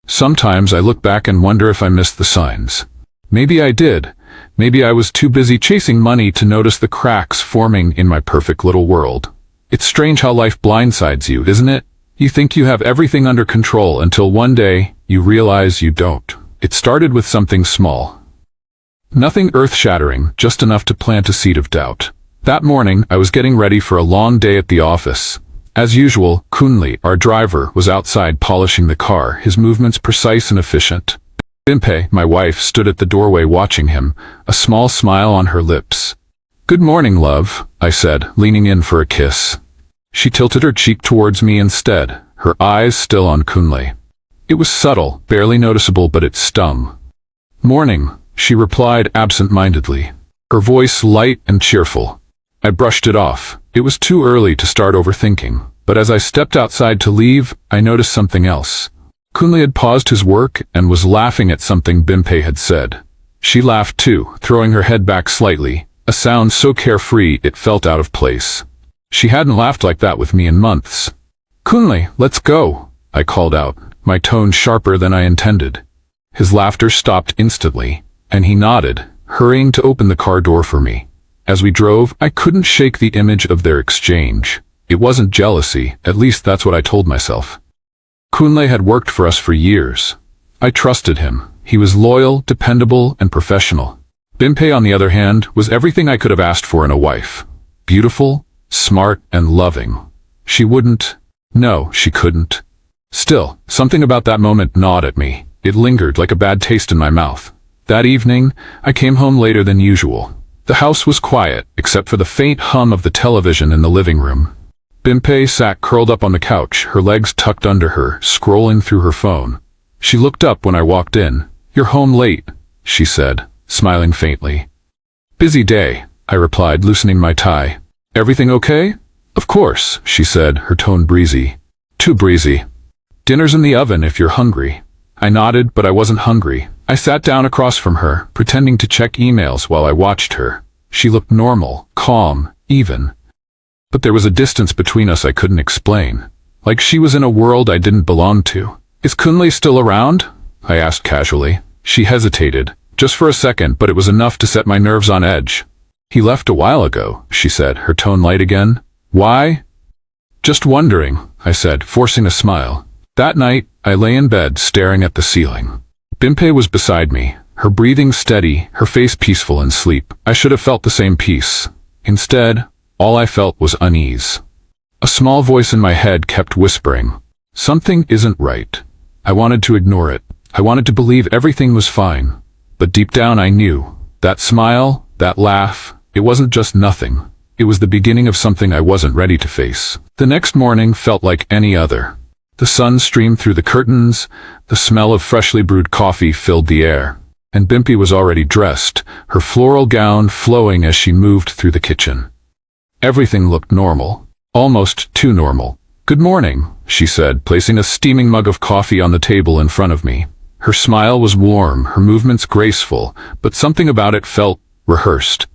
Sometimes I look back and wonder if I missed the signs. Maybe I did. Maybe I was too busy chasing money to notice the cracks forming in my perfect little world. It's strange how life blindsides you, isn't it? You think you have everything under control until one day you realize you don't. It started with something small. Nothing earth-shattering, just enough to plant a seed of doubt. That morning, I was getting ready for a long day at the office. As usual, Kunle, our driver, was outside polishing the car, his movements precise and efficient. Bimpe, my wife, stood at the doorway watching him, a small smile on her lips. "Good morning, love," I said, leaning in for a kiss. She tilted her cheek towards me instead, her eyes still on Kunle. It was subtle, barely noticeable, but it stung. "Morning," she replied absent-mindedly, her voice light and cheerful. I brushed it off. It was too early to start overthinking, but as I stepped outside to leave, I noticed something else. Kunle had paused his work and was laughing at something Bimpe had said. She laughed too, throwing her head back slightly, a sound so carefree it felt out of place. She hadn't laughed like that with me in months. "Kunle, let's go," I called out, my tone sharper than I intended. His laughter stopped instantly, and he nodded, hurrying to open the car door for me. As we drove, I couldn't shake the image of their exchange. It wasn't jealousy, at least that's what I told myself. Kunle had worked for us for years. I trusted him. He was loyal, dependable, and professional. Bimpe, on the other hand, was everything I could have asked for in a wife. Beautiful, smart, and loving. She wouldn't. No, she couldn't. Still, something about that moment gnawed at me. It lingered like a bad taste in my mouth. That evening, I came home later than usual. The house was quiet, except for the faint hum of the television in the living room. Bimpe sat curled up on the couch, her legs tucked under her, scrolling through her phone. She looked up when I walked in. "You're home late," she said, smiling faintly. "Busy day," I replied, loosening my tie. "Everything okay?" "Of course," she said, her tone breezy. "Too breezy. Dinner's in the oven if you're hungry." I nodded, but I wasn't hungry. I sat down across from her, pretending to check emails while I watched her. She looked normal, calm, even. But there was a distance between us I couldn't explain. Like she was in a world I didn't belong to. "Is Kunle still around?" I asked casually. She hesitated, just for a second, but it was enough to set my nerves on edge. "He left a while ago," she said, her tone light again. "Why?" "Just wondering," I said, forcing a smile. That night, I lay in bed, staring at the ceiling. Bimpe was beside me, her breathing steady, her face peaceful in sleep. I should have felt the same peace. Instead, all I felt was unease. A small voice in my head kept whispering, "Something isn't right." I wanted to ignore it. I wanted to believe everything was fine. But deep down I knew. That smile, that laugh, it wasn't just nothing. It was the beginning of something I wasn't ready to face. The next morning felt like any other. The sun streamed through the curtains, the smell of freshly brewed coffee filled the air, and Bimpe was already dressed, her floral gown flowing as she moved through the kitchen. Everything looked normal, almost too normal. "Good morning," she said, placing a steaming mug of coffee on the table in front of me. Her smile was warm, her movements graceful, but something about it felt rehearsed.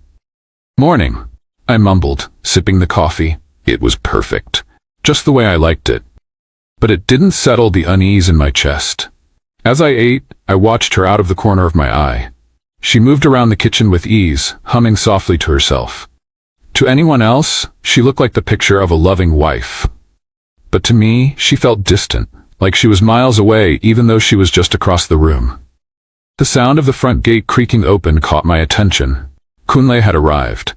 "Morning," I mumbled, sipping the coffee. It was perfect, just the way I liked it. But it didn't settle the unease in my chest. As I ate, I watched her out of the corner of my eye. She moved around the kitchen with ease, humming softly to herself. To anyone else, she looked like the picture of a loving wife. But to me, she felt distant, like she was miles away even though she was just across the room. The sound of the front gate creaking open caught my attention. Kunle had arrived.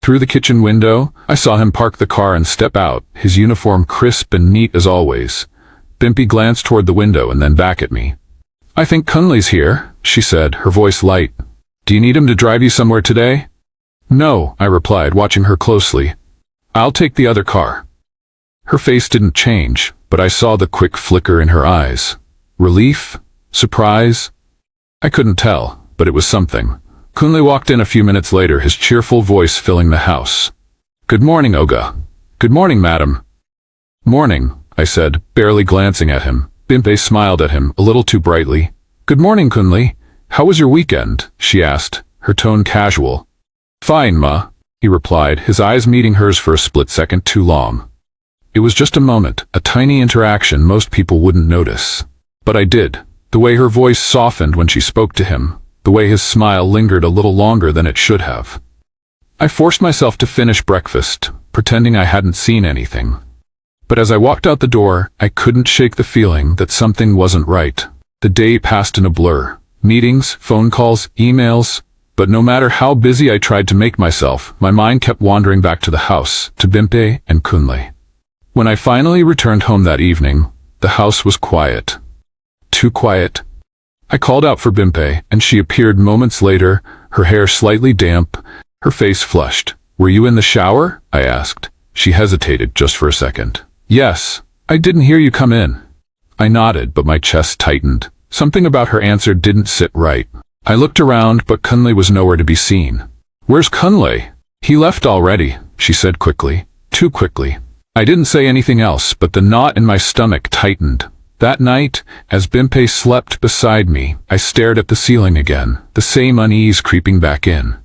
Through the kitchen window, I saw him park the car and step out, his uniform crisp and neat as always. Bimpe glanced toward the window and then back at me. "I think Kunle's here," she said, her voice light. "Do you need him to drive you somewhere today?" "No," I replied, watching her closely. "I'll take the other car." Her face didn't change, but I saw the quick flicker in her eyes. Relief? Surprise? I couldn't tell, but it was something. Kunle walked in a few minutes later, his cheerful voice filling the house. "Good morning, Oga." "Good morning, madam." "Morning," I said, barely glancing at him. Bimpe smiled at him, a little too brightly. "Good morning, Kunle. How was your weekend?" she asked, her tone casual. "Fine, ma," he replied, his eyes meeting hers for a split second too long. It was just a moment, a tiny interaction most people wouldn't notice. But I did. The way her voice softened when she spoke to him, the way his smile lingered a little longer than it should have. I forced myself to finish breakfast, pretending I hadn't seen anything. But as I walked out the door, I couldn't shake the feeling that something wasn't right. The day passed in a blur. Meetings, phone calls, emails. But no matter how busy I tried to make myself, my mind kept wandering back to the house, to Bimpe and Kunle. When I finally returned home that evening, the house was quiet. Too quiet. I called out for Bimpe, and she appeared moments later, her hair slightly damp, her face flushed. "Were you in the shower?" I asked. She hesitated just for a second. "Yes, I didn't hear you come in." I nodded, but my chest tightened. Something about her answer didn't sit right. I looked around, but Kunle was nowhere to be seen. "Where's Kunle?" "He left already," she said quickly. Too quickly. I didn't say anything else, but the knot in my stomach tightened. That night, as Bimpe slept beside me, I stared at the ceiling again, the same unease creeping back in.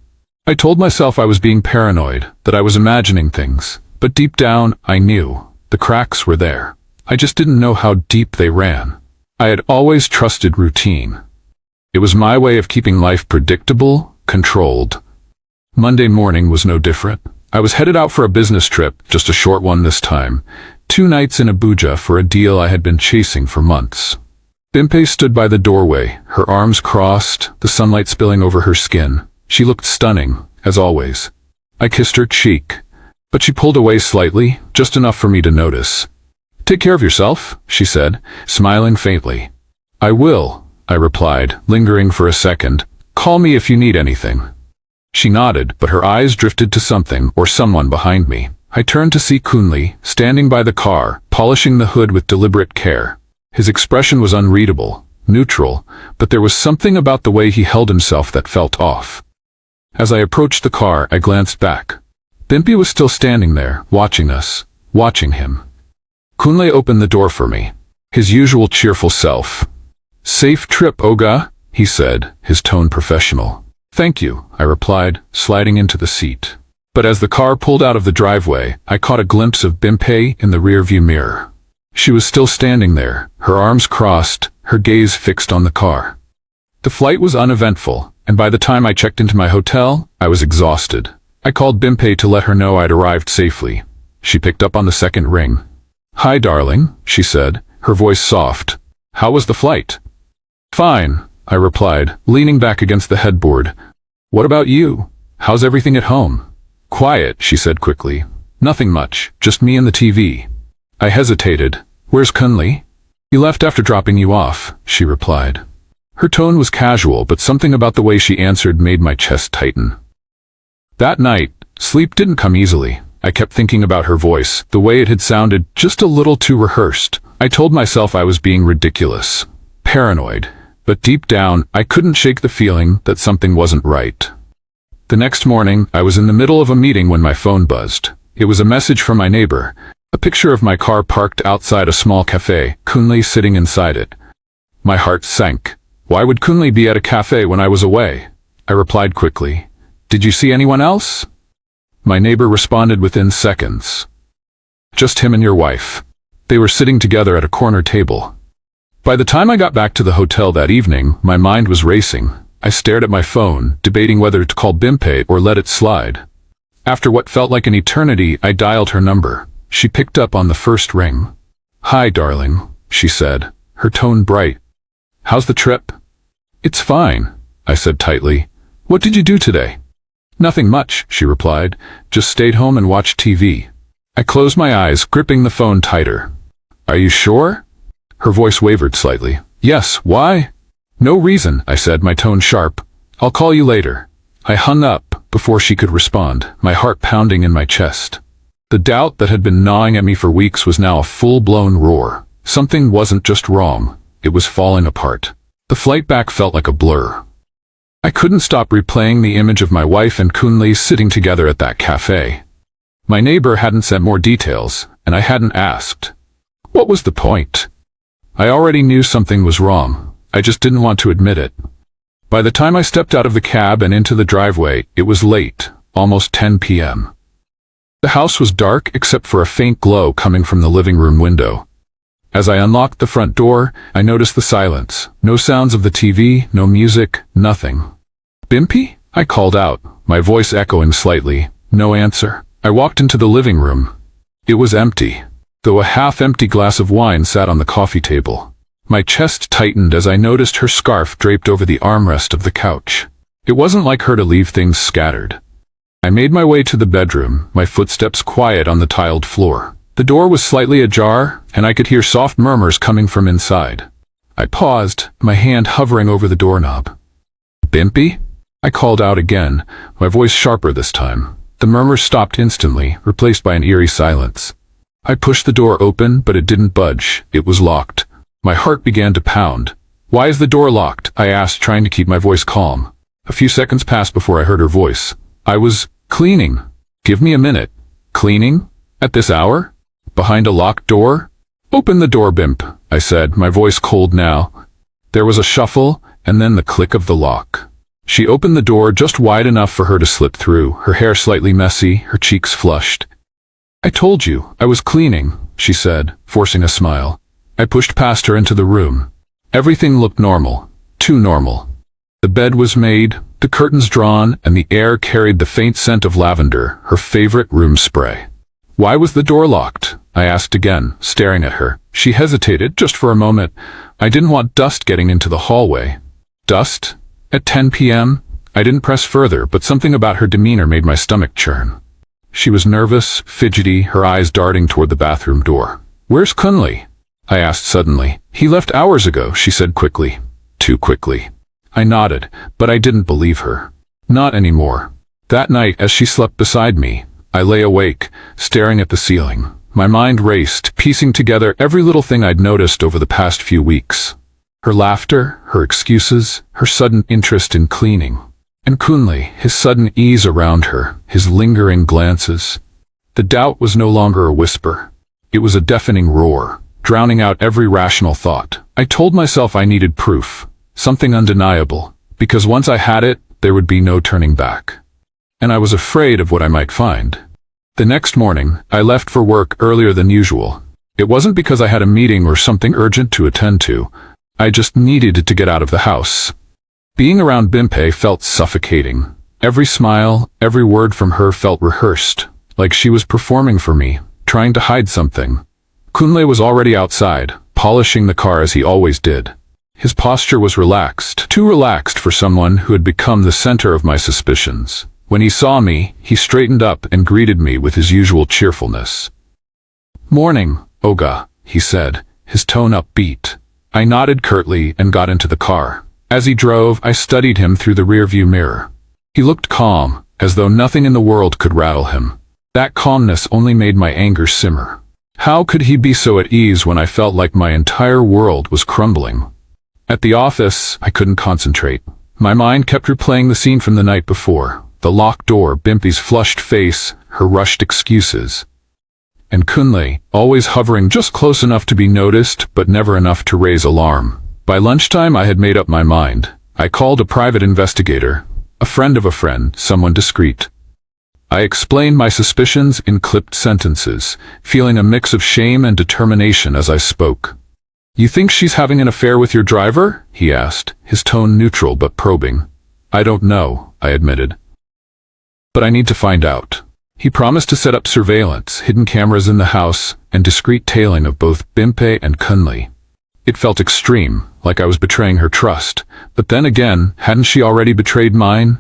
I told myself I was being paranoid, that I was imagining things, but deep down, I knew. The cracks were there. I just didn't know how deep they ran. I had always trusted routine. It was my way of keeping life predictable, controlled. Monday morning was no different. I was headed out for a business trip, just a short one this time. 2 nights in Abuja for a deal I had been chasing for months. Bimpe stood by the doorway, her arms crossed, the sunlight spilling over her skin. She looked stunning, as always. I kissed her cheek, but she pulled away slightly, just enough for me to notice. "Take care of yourself," she said, smiling faintly. "I will," I replied, lingering for a second. "Call me if you need anything." She nodded, but her eyes drifted to something or someone behind me. I turned to see Kunle, standing by the car, polishing the hood with deliberate care. His expression was unreadable, neutral, but there was something about the way he held himself that felt off. As I approached the car, I glanced back. Bimpe was still standing there, watching us, watching him. Kunle opened the door for me, his usual cheerful self. "Safe trip, Oga," he said, his tone professional. "Thank you," I replied, sliding into the seat. But as the car pulled out of the driveway, I caught a glimpse of Bimpe in the rearview mirror. She was still standing there, her arms crossed, her gaze fixed on the car. The flight was uneventful, and by the time I checked into my hotel, I was exhausted. I called Bimpe to let her know I'd arrived safely. She picked up on the second ring. "Hi, darling," she said, her voice soft. "How was the flight?" "Fine," I replied, leaning back against the headboard. "What about you? How's everything at home?" "Quiet," she said quickly. "Nothing much, just me and the TV." I hesitated. "Where's Kunle?" "He left after dropping you off," she replied. Her tone was casual, but something about the way she answered made my chest tighten. That night, sleep didn't come easily. I kept thinking about her voice, the way it had sounded just a little too rehearsed. I told myself I was being ridiculous, paranoid, but deep down, I couldn't shake the feeling that something wasn't right. The next morning, I was in the middle of a meeting when my phone buzzed. It was a message from my neighbor, a picture of my car parked outside a small cafe, Kunle sitting inside it. My heart sank. Why would Kunle be at a cafe when I was away? I replied quickly. "Did you see anyone else?" My neighbor responded within seconds. "Just him and your wife. They were sitting together at a corner table." By the time I got back to the hotel that evening, my mind was racing. I stared at my phone, debating whether to call Bimpe or let it slide. After what felt like an eternity, I dialed her number. She picked up on the first ring. "Hi, darling," she said, her tone bright. "How's the trip?" "It's fine," I said tightly. "What did you do today?" "Nothing much," she replied. "Just stayed home and watched TV." I closed my eyes, gripping the phone tighter. "Are you sure?" Her voice wavered slightly. "Yes, why?" "No reason," I said, my tone sharp. "I'll call you later." I hung up before she could respond, my heart pounding in my chest. The doubt that had been gnawing at me for weeks was now a full-blown roar. Something wasn't just wrong, it was falling apart. The flight back felt like a blur. I couldn't stop replaying the image of my wife and Kunle sitting together at that cafe. My neighbor hadn't sent more details, and I hadn't asked. What was the point? I already knew something was wrong. I just didn't want to admit it. By the time I stepped out of the cab and into the driveway, it was late, almost 10 p.m. The house was dark except for a faint glow coming from the living room window. As I unlocked the front door, I noticed the silence. No sounds of the TV, no music, nothing. "Bimpy?" I called out, my voice echoing slightly. No answer. I walked into the living room. It was empty, though a half-empty glass of wine sat on the coffee table. My chest tightened as I noticed her scarf draped over the armrest of the couch. It wasn't like her to leave things scattered. I made my way to the bedroom, my footsteps quiet on the tiled floor. The door was slightly ajar, and I could hear soft murmurs coming from inside. I paused, my hand hovering over the doorknob. "Bimpy?" I called out again, my voice sharper this time. The murmurs stopped instantly, replaced by an eerie silence. I pushed the door open, but it didn't budge. It was locked. My heart began to pound. "Why is the door locked?" I asked, trying to keep my voice calm. A few seconds passed before I heard her voice. "I was cleaning." "Give me a minute." "Cleaning? At this hour? Behind a locked door?" "Open the door, Bimp," I said, my voice cold now. There was a shuffle, and then the click of the lock. She opened the door just wide enough for her to slip through, her hair slightly messy, her cheeks flushed. "I told you, I was cleaning," she said, forcing a smile. I pushed past her into the room. Everything looked normal, too normal. The bed was made, the curtains drawn, and the air carried the faint scent of lavender, her favorite room spray. "Why was the door locked?" I asked again, staring at her. She hesitated, just for a moment. "I didn't want dust getting into the hallway." "Dust? At 10 p.m.? I didn't press further, but something about her demeanor made my stomach churn. She was nervous, fidgety, her eyes darting toward the bathroom door. "Where's Kunle?" I asked suddenly. "He left hours ago," she said quickly. Too quickly. I nodded, but I didn't believe her. Not anymore. That night, as she slept beside me, I lay awake, staring at the ceiling. My mind raced, piecing together every little thing I'd noticed over the past few weeks. Her laughter, her excuses, her sudden interest in cleaning. And Kunle, his sudden ease around her, his lingering glances. The doubt was no longer a whisper. It was a deafening roar, drowning out every rational thought. I told myself I needed proof, something undeniable, because once I had it, there would be no turning back. And I was afraid of what I might find. The next morning, I left for work earlier than usual. It wasn't because I had a meeting or something urgent to attend to. I just needed to get out of the house. Being around Bimpe felt suffocating. Every smile, every word from her felt rehearsed, like she was performing for me, trying to hide something. Kunle was already outside, polishing the car as he always did. His posture was relaxed, too relaxed for someone who had become the center of my suspicions. When he saw me, he straightened up and greeted me with his usual cheerfulness. "Morning, Oga," he said, his tone upbeat. I nodded curtly and got into the car. As he drove, I studied him through the rearview mirror. He looked calm, as though nothing in the world could rattle him. That calmness only made my anger simmer. How could he be so at ease when I felt like my entire world was crumbling? At the office, I couldn't concentrate. My mind kept replaying the scene from the night before. The locked door, Bimpe's flushed face, her rushed excuses. And Kunle, always hovering just close enough to be noticed, but never enough to raise alarm. By lunchtime, I had made up my mind. I called a private investigator, a friend of a friend, someone discreet. I explained my suspicions in clipped sentences, feeling a mix of shame and determination as I spoke. "You think she's having an affair with your driver?" he asked, his tone neutral but probing. "I don't know," I admitted. "But I need to find out." He promised to set up surveillance, hidden cameras in the house, and discreet tailing of both Bimpe and Kunle. It felt extreme, like I was betraying her trust. But then again, hadn't she already betrayed mine?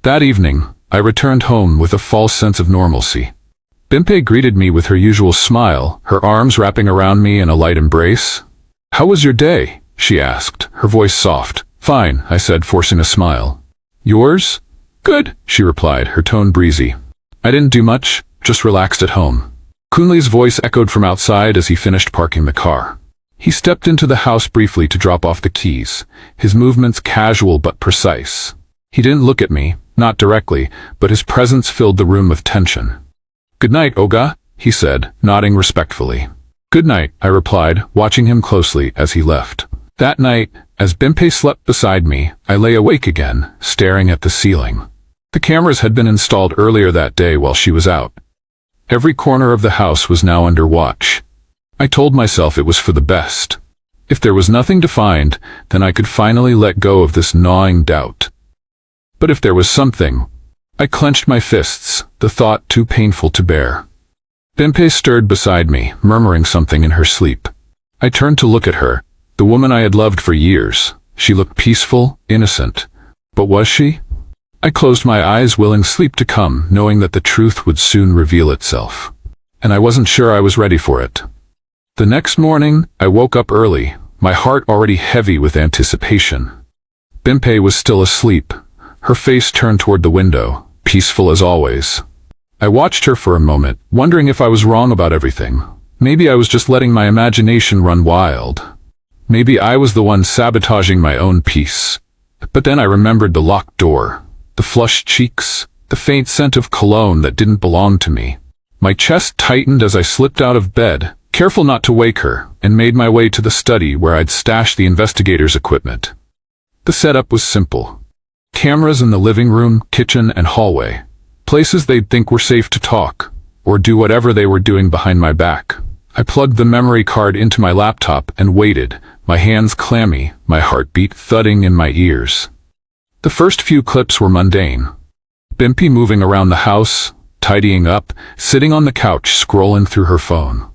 That evening, I returned home with a false sense of normalcy. Bimpe greeted me with her usual smile, her arms wrapping around me in a light embrace. "How was your day?" she asked, her voice soft. "Fine," I said, forcing a smile. "Yours?" "Good," she replied, her tone breezy. "I didn't do much, just relaxed at home." Kunle's voice echoed from outside as he finished parking the car. He stepped into the house briefly to drop off the keys, his movements casual but precise. He didn't look at me, not directly, but his presence filled the room with tension. "Good night, Oga," he said, nodding respectfully. "Good night," I replied, watching him closely as he left. That night, as Bimpe slept beside me, I lay awake again, staring at the ceiling. The cameras had been installed earlier that day while she was out. Every corner of the house was now under watch. I told myself it was for the best. If there was nothing to find, then I could finally let go of this gnawing doubt. But if there was something, I clenched my fists, the thought too painful to bear. Bimpe stirred beside me, murmuring something in her sleep. I turned to look at her, the woman I had loved for years. She looked peaceful, innocent. But was she? I closed my eyes, willing sleep to come, knowing that the truth would soon reveal itself. And I wasn't sure I was ready for it. The next morning, I woke up early, my heart already heavy with anticipation. Bimpe was still asleep, her face turned toward the window, peaceful as always. I watched her for a moment, wondering if I was wrong about everything. Maybe I was just letting my imagination run wild. Maybe I was the one sabotaging my own peace. But then I remembered the locked door, the flushed cheeks, the faint scent of cologne that didn't belong to me. My chest tightened as I slipped out of bed, careful not to wake her, and made my way to the study where I'd stashed the investigator's equipment. The setup was simple. Cameras in the living room, kitchen, and hallway. Places they'd think were safe to talk, or do whatever they were doing behind my back. I plugged the memory card into my laptop and waited, my hands clammy, my heartbeat thudding in my ears. The first few clips were mundane. Bimpe moving around the house, tidying up, sitting on the couch scrolling through her phone.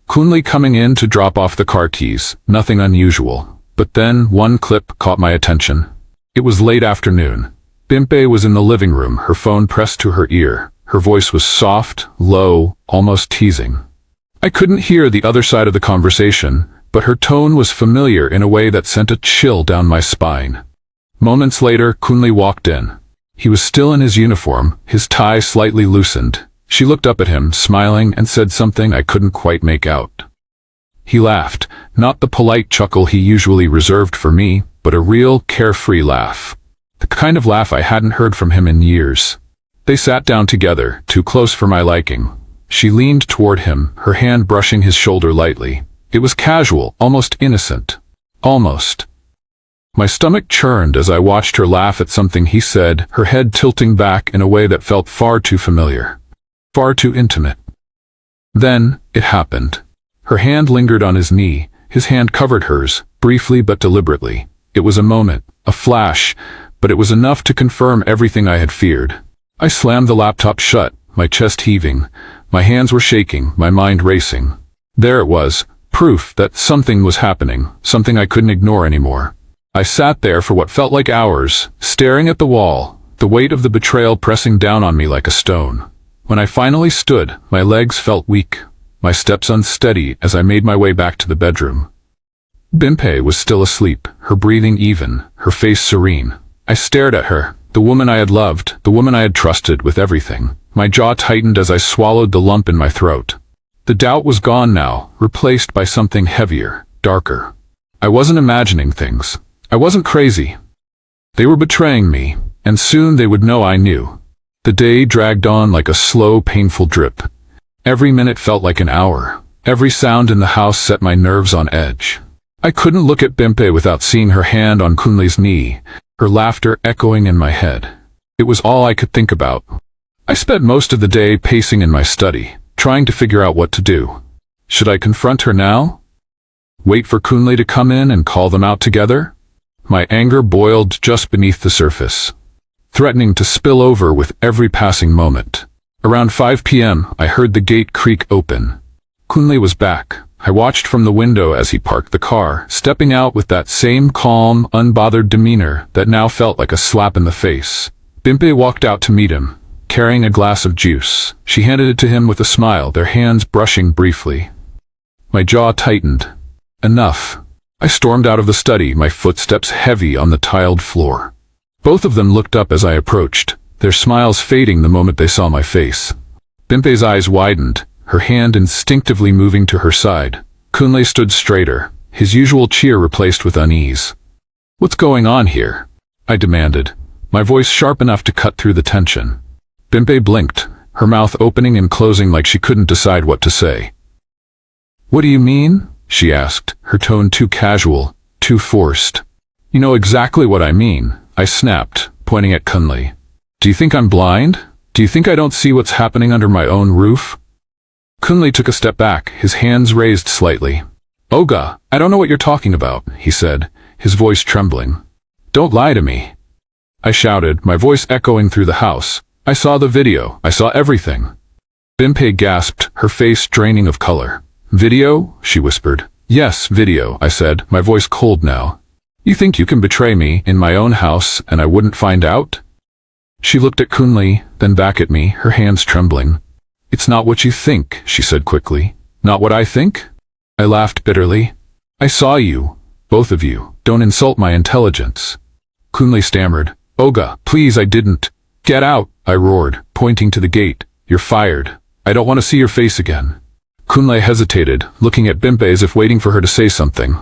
Kunli coming in to drop off the car keys, nothing unusual. But then one clip caught my attention. It was late afternoon. Bimpe was in the living room, her phone pressed to her ear. Her voice was soft, low, almost teasing. I couldn't hear the other side of the conversation, but her tone was familiar in a way that sent a chill down my spine. Moments later, Kunli walked in. He was still in his uniform, his tie slightly loosened. She looked up at him, smiling, and said something I couldn't quite make out. He laughed, not the polite chuckle he usually reserved for me, but a real, carefree laugh. The kind of laugh I hadn't heard from him in years. They sat down together, too close for my liking. She leaned toward him, her hand brushing his shoulder lightly. It was casual, almost innocent. Almost. My stomach churned as I watched her laugh at something he said, her head tilting back in a way that felt far too familiar. Far too intimate. Then, it happened. Her hand lingered on his knee, his hand covered hers, briefly but deliberately. It was a moment, a flash, but it was enough to confirm everything I had feared. I slammed the laptop shut, my chest heaving. My hands were shaking, my mind racing. There it was, proof that something was happening, something I couldn't ignore anymore. I sat there for what felt like hours, staring at the wall, the weight of the betrayal pressing down on me like a stone. When I finally stood, my legs felt weak, my steps unsteady as I made my way back to the bedroom. Bimpe was still asleep, her breathing even, her face serene. I stared at her, the woman I had loved, the woman I had trusted with everything. My jaw tightened as I swallowed the lump in my throat. The doubt was gone now, replaced by something heavier, darker. I wasn't imagining things. I wasn't crazy. They were betraying me, and soon they would know I knew. The day dragged on like a slow, painful drip. Every minute felt like an hour. Every sound in the house set my nerves on edge. I couldn't look at Bimpe without seeing her hand on Kunli's knee, her laughter echoing in my head. It was all I could think about. I spent most of the day pacing in my study, trying to figure out what to do. Should I confront her now? Wait for Kunli to come in and call them out together? My anger boiled just beneath the surface, threatening to spill over with every passing moment. Around 5 p.m., I heard the gate creak open. Kunli was back. I watched from the window as he parked the car, stepping out with that same calm, unbothered demeanor that now felt like a slap in the face. Bimpe walked out to meet him, carrying a glass of juice. She handed it to him with a smile, their hands brushing briefly. My jaw tightened. Enough. I stormed out of the study, my footsteps heavy on the tiled floor. Both of them looked up as I approached, their smiles fading the moment they saw my face. Bimpe's eyes widened, her hand instinctively moving to her side. Kunle stood straighter, his usual cheer replaced with unease. "What's going on here?" I demanded, my voice sharp enough to cut through the tension. Bimpe blinked, her mouth opening and closing like she couldn't decide what to say. "What do you mean?" she asked, her tone too casual, too forced. "You know exactly what I mean," I snapped, pointing at Kunle. "Do you think I'm blind? Do you think I don't see what's happening under my own roof?" Kunle took a step back, his hands raised slightly. Oga, I don't know what you're talking about, he said, his voice trembling. Don't lie to me. I shouted, my voice echoing through the house. I saw the video. I saw everything. Bimpei gasped, her face draining of color. Video? She whispered. Yes, video, I said, my voice cold now. You think you can betray me in my own house and I wouldn't find out? She looked at Kunle, then back at me, her hands trembling. It's not what you think, she said quickly. Not what I think? I laughed bitterly. I saw you, both of you. Don't insult my intelligence. Kunle stammered. Oga, please, I didn't. Get out, I roared, pointing to the gate. You're fired. I don't want to see your face again. Kunle hesitated, looking at Bimpei as if waiting for her to say something.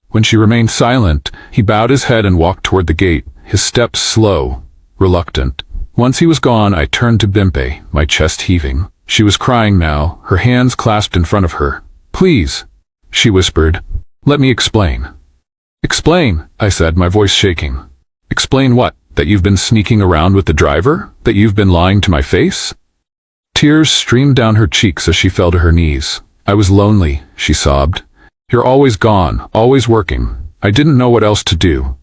When she remained silent, he bowed his head and walked toward the gate, his steps slow, reluctant. Once he was gone, I turned to Bimpei, my chest heaving. She was crying now, her hands clasped in front of her. Please, she whispered. Let me explain. Explain, I said, my voice shaking. Explain what? That you've been sneaking around with the driver? That you've been lying to my face? Tears streamed down her cheeks as she fell to her knees. I was lonely, she sobbed. You're always gone, always working. I didn't know what else to do.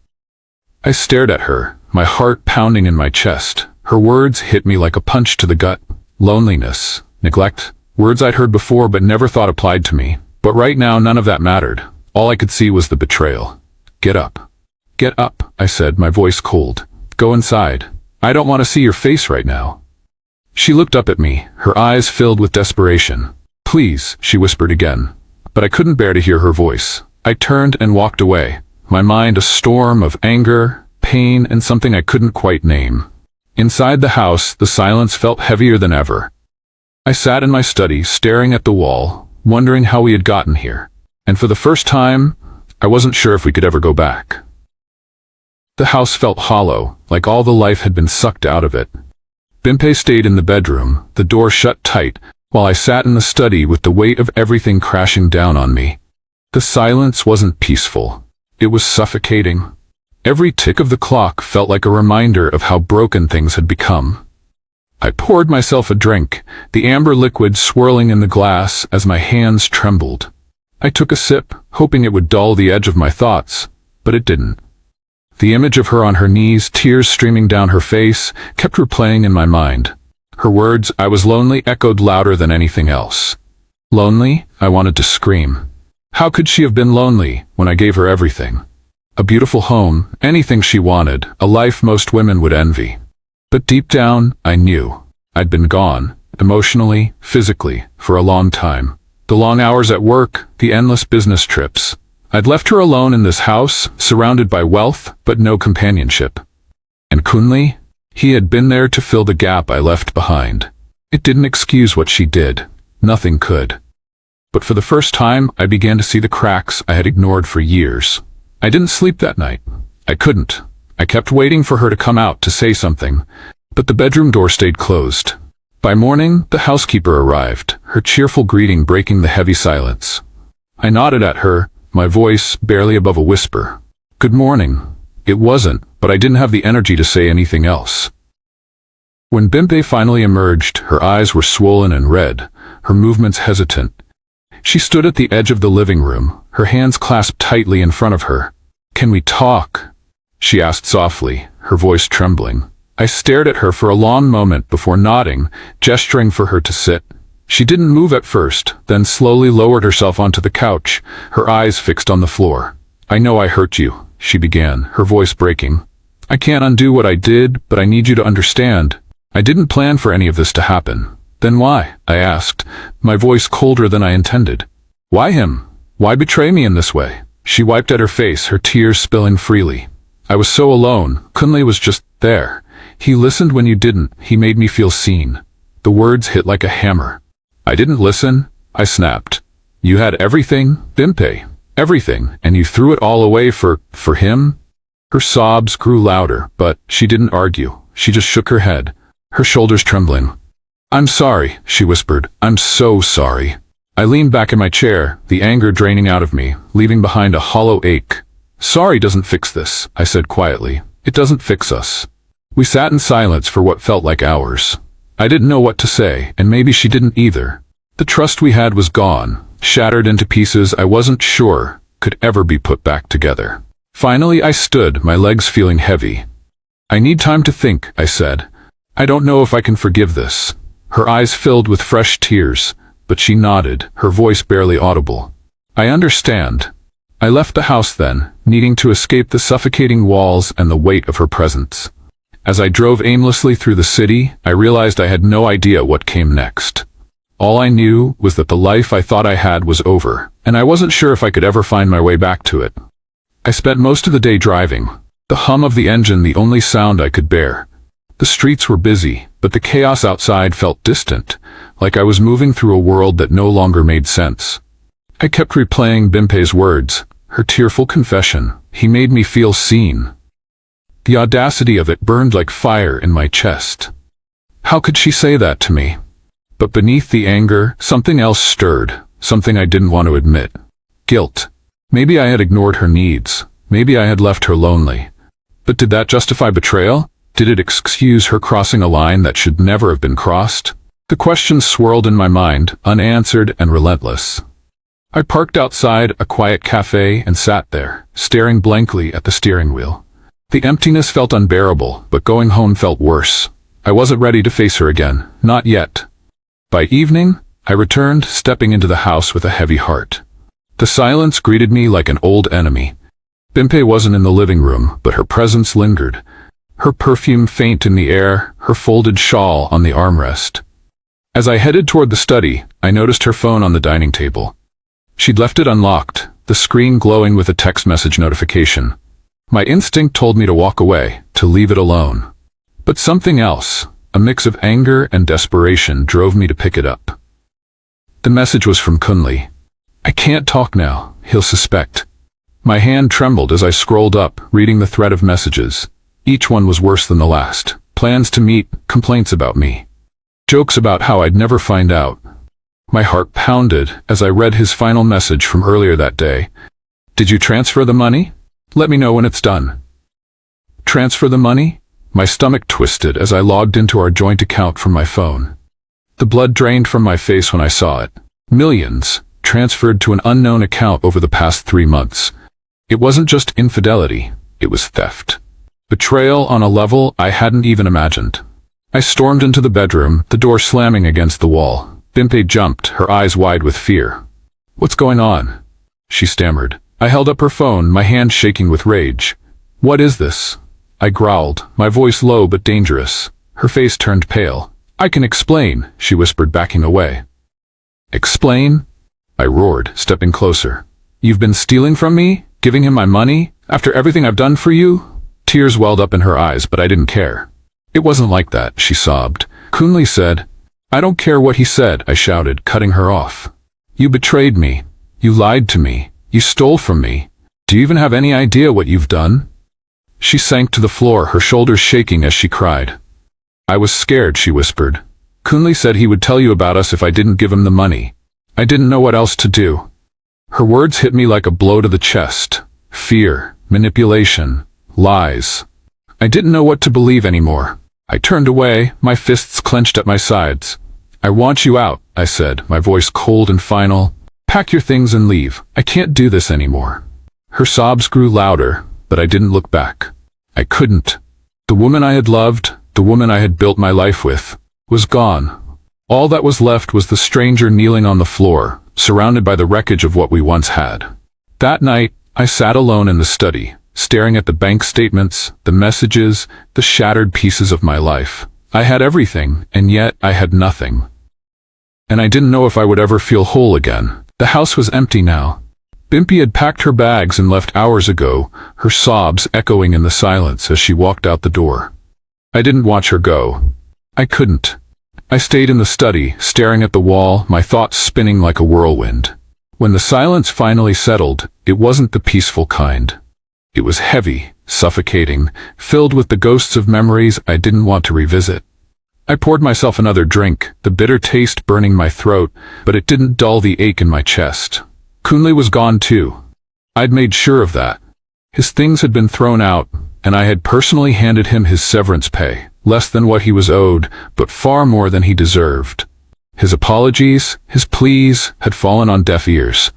I stared at her, my heart pounding in my chest. Her words hit me like a punch to the gut. Loneliness, neglect, words I'd heard before but never thought applied to me. But right now none of that mattered. All I could see was the betrayal. Get up. Get up, I said, my voice cold. Go inside. I don't want to see your face right now. She looked up at me, her eyes filled with desperation. Please, she whispered again. But I couldn't bear to hear her voice. I turned and walked away, my mind a storm of anger, pain, and something I couldn't quite name. Inside the house, the silence felt heavier than ever. I sat in my study, staring at the wall, wondering how we had gotten here. And for the first time, I wasn't sure if we could ever go back. The house felt hollow, like all the life had been sucked out of it. Bimpei stayed in the bedroom, the door shut tight, while I sat in the study with the weight of everything crashing down on me. The silence wasn't peaceful. It was suffocating. Every tick of the clock felt like a reminder of how broken things had become. I poured myself a drink, the amber liquid swirling in the glass as my hands trembled. I took a sip, hoping it would dull the edge of my thoughts, but it didn't. The image of her on her knees, tears streaming down her face, kept replaying in my mind. Her words, I was lonely, echoed louder than anything else. Lonely? I wanted to scream. How could she have been lonely when I gave her everything? A beautiful home, anything she wanted, a life most women would envy. But deep down, I knew. I'd been gone, emotionally, physically, for a long time. The long hours at work, the endless business trips. I'd left her alone in this house, surrounded by wealth, but no companionship. And Kunle? He had been there to fill the gap I left behind. It didn't excuse what she did. Nothing could. But for the first time, I began to see the cracks I had ignored for years. I didn't sleep that night. I couldn't. I kept waiting for her to come out to say something, but the bedroom door stayed closed. By morning, the housekeeper arrived, her cheerful greeting breaking the heavy silence. I nodded at her, my voice barely above a whisper. Good morning. It wasn't, but I didn't have the energy to say anything else. When Bimpei finally emerged, her eyes were swollen and red, her movements hesitant. She stood at the edge of the living room, her hands clasped tightly in front of her. Can we talk? She asked softly, her voice trembling. I stared at her for a long moment before nodding, gesturing for her to sit. She didn't move at first, then slowly lowered herself onto the couch, her eyes fixed on the floor. I know I hurt you, she began, her voice breaking. I can't undo what I did, but I need you to understand. I didn't plan for any of this to happen. Then why? I asked, my voice colder than I intended. Why him? Why betray me in this way? She wiped at her face, her tears spilling freely. I was so alone. Kunle was just there. He listened when you didn't. He made me feel seen. The words hit like a hammer. I didn't listen, I snapped. You had everything, Bimpei, everything, and you threw it all away for him? Her sobs grew louder, but she didn't argue. She just shook her head, her shoulders trembling. I'm sorry, she whispered. I'm so sorry. I leaned back in my chair, the anger draining out of me, leaving behind a hollow ache. Sorry doesn't fix this, I said quietly. It doesn't fix us. We sat in silence for what felt like hours. I didn't know what to say, and maybe she didn't either. The trust we had was gone, shattered into pieces I wasn't sure could ever be put back together. Finally I stood, my legs feeling heavy. "I need time to think," I said. "I don't know if I can forgive this." Her eyes filled with fresh tears, but she nodded, her voice barely audible. "I understand." I left the house then, needing to escape the suffocating walls and the weight of her presence. As I drove aimlessly through the city, I realized I had no idea what came next. All I knew was that the life I thought I had was over, and I wasn't sure if I could ever find my way back to it. I spent most of the day driving, the hum of the engine the only sound I could bear. The streets were busy, but the chaos outside felt distant, like I was moving through a world that no longer made sense. I kept replaying Bimpei's words, her tearful confession. He made me feel seen. The audacity of it burned like fire in my chest. How could she say that to me? But beneath the anger, something else stirred, something I didn't want to admit. Guilt. Maybe I had ignored her needs. Maybe I had left her lonely. But did that justify betrayal? Did it excuse her crossing a line that should never have been crossed? The questions swirled in my mind, unanswered and relentless. I parked outside a quiet cafe and sat there, staring blankly at the steering wheel. The emptiness felt unbearable, but going home felt worse. I wasn't ready to face her again, not yet. By evening, I returned, stepping into the house with a heavy heart. The silence greeted me like an old enemy. Bimpei wasn't in the living room, but her presence lingered. Her perfume faint in the air, her folded shawl on the armrest. As I headed toward the study, I noticed her phone on the dining table. She'd left it unlocked, the screen glowing with a text message notification. My instinct told me to walk away, to leave it alone. But something else, a mix of anger and desperation, drove me to pick it up. The message was from Kunli. "I can't talk now, he'll suspect." My hand trembled as I scrolled up, reading the thread of messages. Each one was worse than the last. Plans to meet, complaints about me. Jokes about how I'd never find out. My heart pounded as I read his final message from earlier that day. "Did you transfer the money? Let me know when it's done." Transfer the money? My stomach twisted as I logged into our joint account from my phone. The blood drained from my face when I saw it. Millions, transferred to an unknown account over the past 3 months. It wasn't just infidelity, it was theft. Betrayal on a level I hadn't even imagined. I stormed into the bedroom, the door slamming against the wall. Bimpei jumped, her eyes wide with fear. "What's going on?" she stammered. I held up her phone, my hand shaking with rage. "What is this?" I growled, my voice low but dangerous. Her face turned pale. "I can explain," she whispered, backing away. "Explain?" I roared, stepping closer. "You've been stealing from me? Giving him my money? After everything I've done for you?" Tears welled up in her eyes, but I didn't care. "It wasn't like that," she sobbed. "Kunli said—" "I don't care what he said," I shouted, cutting her off. "You betrayed me. You lied to me. You stole from me. Do you even have any idea what you've done?" She sank to the floor, her shoulders shaking as she cried. "I was scared," she whispered. "Kunli said he would tell you about us if I didn't give him the money. I didn't know what else to do." Her words hit me like a blow to the chest. Fear, manipulation, lies. I didn't know what to believe anymore. I turned away, my fists clenched at my sides. "I want you out," I said, my voice cold and final. "Pack your things and leave. I can't do this anymore." Her sobs grew louder, but I didn't look back. I couldn't. The woman I had loved, the woman I had built my life with, was gone. All that was left was the stranger kneeling on the floor, surrounded by the wreckage of what we once had. That night, I sat alone in the study, staring at the bank statements, the messages, the shattered pieces of my life. I had everything, and yet I had nothing. And I didn't know if I would ever feel whole again. The house was empty now. Bimpei had packed her bags and left hours ago, her sobs echoing in the silence as she walked out the door. I didn't watch her go. I couldn't. I stayed in the study, staring at the wall, my thoughts spinning like a whirlwind. When the silence finally settled, it wasn't the peaceful kind. It was heavy, suffocating, filled with the ghosts of memories I didn't want to revisit. I poured myself another drink, the bitter taste burning my throat, but it didn't dull the ache in my chest. Kunli was gone too. I'd made sure of that. His things had been thrown out, and I had personally handed him his severance pay, less than what he was owed, but far more than he deserved. His apologies, his pleas, had fallen on deaf ears.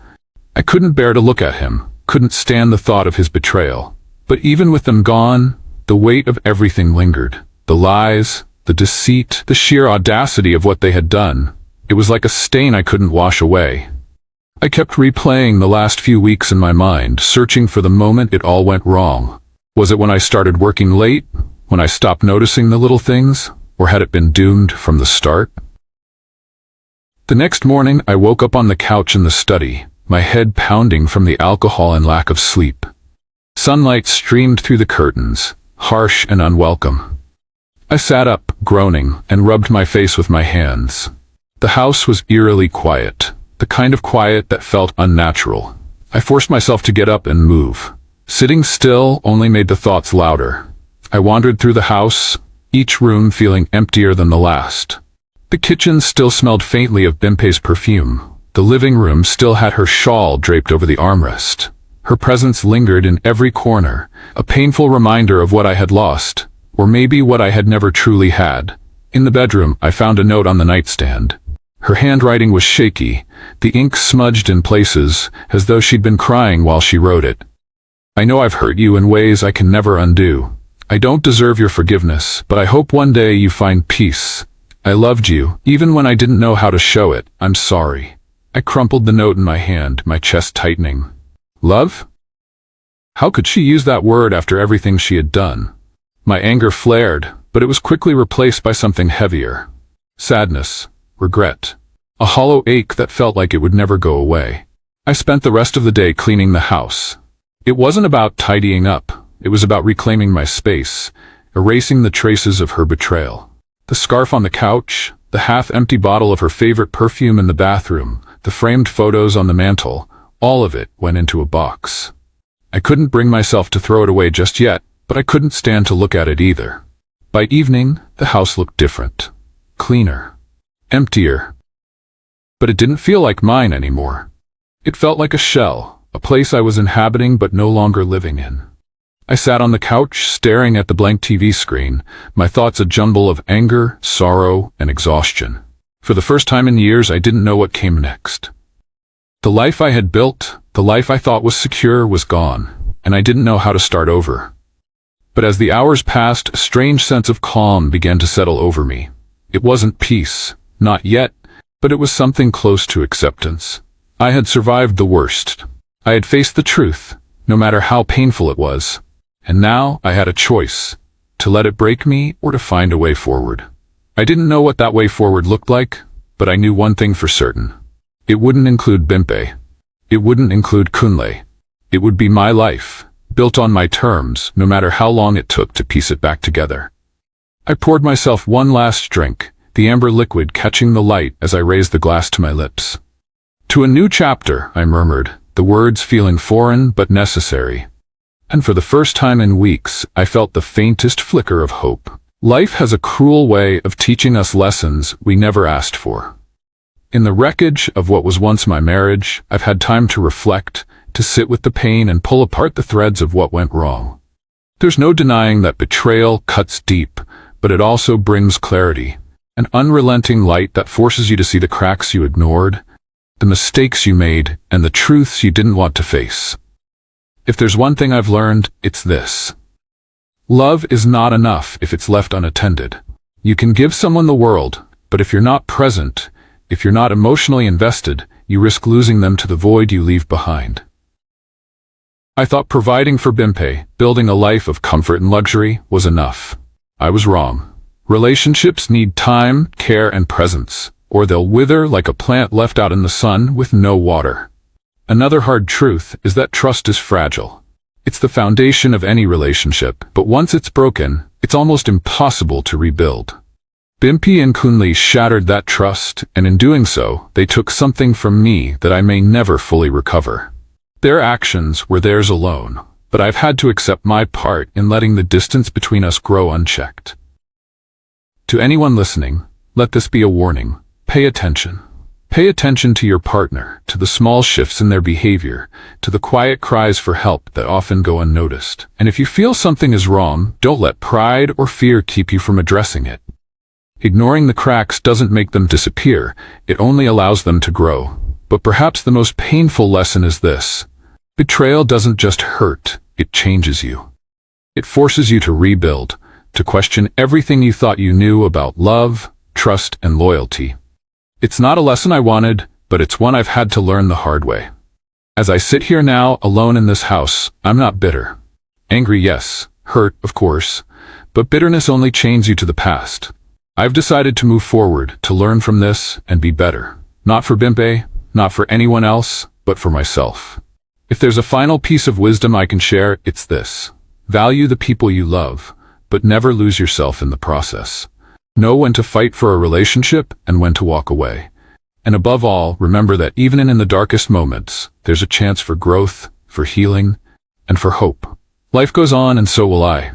I couldn't bear to look at him, couldn't stand the thought of his betrayal. But even with them gone, the weight of everything lingered. The lies, the deceit, the sheer audacity of what they had done. It was like a stain I couldn't wash away. I kept replaying the last few weeks in my mind, searching for the moment it all went wrong. Was it when I started working late? When I stopped noticing the little things? Or had it been doomed from the start? The next morning, I woke up on the couch in the study, my head pounding from the alcohol and lack of sleep. Sunlight streamed through the curtains, harsh and unwelcome. I sat up, groaning, and rubbed my face with my hands. The house was eerily quiet, the kind of quiet that felt unnatural. I forced myself to get up and move. Sitting still only made the thoughts louder. I wandered through the house, each room feeling emptier than the last. The kitchen still smelled faintly of Bimpe's perfume. The living room still had her shawl draped over the armrest. Her presence lingered in every corner, a painful reminder of what I had lost, or maybe what I had never truly had. In the bedroom, I found a note on the nightstand. Her handwriting was shaky, the ink smudged in places, as though she'd been crying while she wrote it. I know I've hurt you in ways I can never undo. I don't deserve your forgiveness, but I hope one day you find peace. I loved you, even when I didn't know how to show it. I'm sorry. I crumpled the note in my hand, my chest tightening. Love? How could she use that word after everything she had done? My anger flared, but it was quickly replaced by something heavier. Sadness. Regret. A hollow ache that felt like it would never go away. I spent the rest of the day cleaning the house. It wasn't about tidying up. It was about reclaiming my space, erasing the traces of her betrayal. The scarf on the couch, the half-empty bottle of her favorite perfume in the bathroom, the framed photos on the mantel, all of it went into a box. I couldn't bring myself to throw it away just yet, but I couldn't stand to look at it either. By evening, the house looked different. Cleaner. Emptier. But it didn't feel like mine anymore. It felt like a shell, a place I was inhabiting but no longer living in. I sat on the couch, staring at the blank TV screen, my thoughts a jumble of anger, sorrow, and exhaustion. For the first time in years, I didn't know what came next. The life I had built, the life I thought was secure, was gone, and I didn't know how to start over. But as the hours passed, a strange sense of calm began to settle over me. It wasn't peace. Not yet, but it was something close to acceptance. I had survived the worst. I had faced the truth, no matter how painful it was. And now I had a choice, to let it break me or to find a way forward. I didn't know what that way forward looked like, but I knew one thing for certain. It wouldn't include Bimpe. It wouldn't include Kunle. It would be my life, built on my terms, no matter how long it took to piece it back together. I poured myself one last drink, the amber liquid catching the light as I raised the glass to my lips. To a new chapter, I murmured, the words feeling foreign but necessary. And for the first time in weeks, I felt the faintest flicker of hope. Life has a cruel way of teaching us lessons we never asked for. In the wreckage of what was once my marriage, I've had time to reflect, to sit with the pain and pull apart the threads of what went wrong. There's no denying that betrayal cuts deep, but it also brings clarity. An unrelenting light that forces you to see the cracks you ignored, the mistakes you made, and the truths you didn't want to face. If there's one thing I've learned, it's this. Love is not enough if it's left unattended. You can give someone the world, but if you're not present, if you're not emotionally invested, you risk losing them to the void you leave behind. I thought providing for Bimpe, building a life of comfort and luxury, was enough. I was wrong. Relationships need time, care, and presence, or they'll wither like a plant left out in the sun with no water. Another hard truth is that trust is fragile. It's the foundation of any relationship, but once it's broken, it's almost impossible to rebuild. Bimpe and Kunle shattered that trust, and in doing so, they took something from me that I may never fully recover. Their actions were theirs alone, but I've had to accept my part in letting the distance between us grow unchecked. To anyone listening, let this be a warning. Pay attention. Pay attention to your partner, to the small shifts in their behavior, to the quiet cries for help that often go unnoticed. And if you feel something is wrong, don't let pride or fear keep you from addressing it. Ignoring the cracks doesn't make them disappear, it only allows them to grow. But perhaps the most painful lesson is this. Betrayal doesn't just hurt, it changes you. It forces you to rebuild, to question everything you thought you knew about love, trust, and loyalty. It's not a lesson I wanted, but it's one I've had to learn the hard way. As I sit here now, alone in this house, I'm not bitter. Angry, yes. Hurt, of course. But bitterness only chains you to the past. I've decided to move forward, to learn from this, and be better. Not for Bimpe, not for anyone else, but for myself. If there's a final piece of wisdom I can share, it's this. Value the people you love, but never lose yourself in the process. Know when to fight for a relationship and when to walk away. And above all, remember that even in the darkest moments, there's a chance for growth, for healing, and for hope. Life goes on, and so will I.